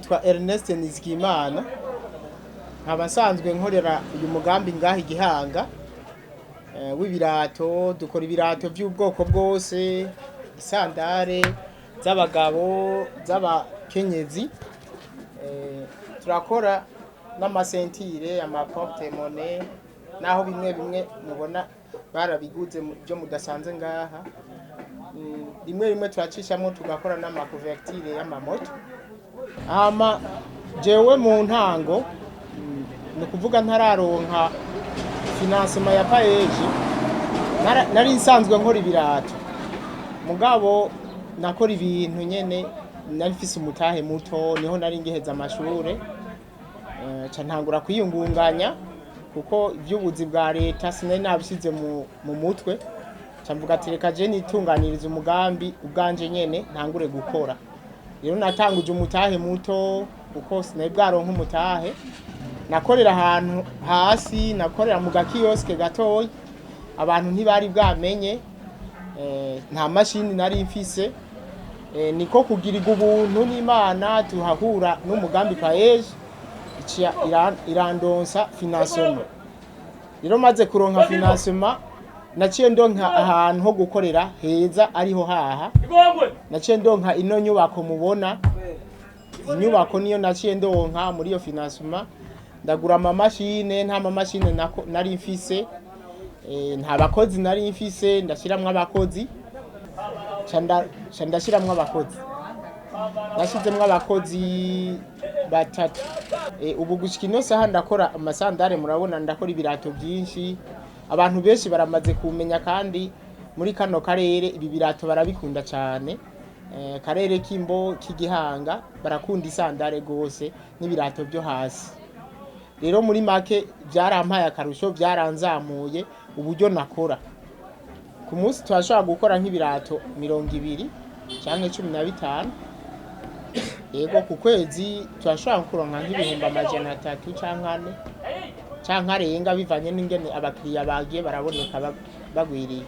nitwa Ernest Nizigiyimana nkaba nsanzwe nkorera uyu mugambi ngaha Gihanga w'ibirato. Dukora ibirato by'ubwoko bwose, isandare z'abagabo, z'abakenyezi, turakora n'amaceintures, amaporte-monnaie, naho bimwe mubona barabiguze byo mudasanze ngaha. Rimwe turacishamo tugakora n'amakuvertire y'amamoto. Jewe mu ntango ni kuvuga ntararonka financement ya PAEEJ, nari nsanzwe nkora ibirato, mugabo nakora ibintu nyene nari mfise umutahe muto, niho nari ngiheza amashure, ntangura kwiyungunganya kuko iby'ubuzi bwa leta sinari nabisize mu mutwe. Mvuga ati reka je nitunganiriza umugambi ubwanje nyene ntangure gukora. Rero natanguje umutahe muto kuko sinari bwaronka umutahe, nakorera ahantu hasi, nakorera mu gakioske gatoyi, abantu ntibari bwamenye, nta mashini nari mfise. Niko kugirirwa ubuntu n'Imana tuhahura n'umugambi PAEEJ irandonsa financement. Rero maze kuronka financement naciye ndonka ahantu ho gukorera heza ariho haha. Naciye ndonka ino nyubako mubona, inyubako niyo naciye ndonka muri iyo financement. Ndagura amamashine, nta mamashine nari mfise, nta bakozi nari mfise, ndashiramwe abakozi, ndashiramwe abakozi, nashizemwe abakozi batatu. Ubu gushika ino saha ndakora amasandare, murabona ndakora ibirato byinshi. Abantu benshi baramaze kumenya, kandi muri kano karere ibi birato barabikunda cyane. Karere k'imbo k'Igihanga barakunda isandare gose n'ibirato byo hasi. Rero muri make byarampaye akarusho, byaranzamuye uburyo nakora. Ku munsi twashobora gukora nk'ibirato 20 cyangwa 15. Yego ku kwezi twashobora kuronka nk'ibihumbi 300 cyangwa 4 cyangwa arenga, bivanye n'ingene abakiriya bagiye baraboneka bagwiriye.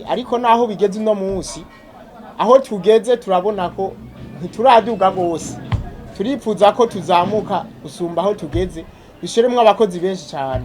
Ariko naho bigeze no munsi, aho tugeze turabona ko ntituraduga gose, turipfuza ko tuzamuka gusumba aho tugeze, bishiremwe abakozi benshi cyane.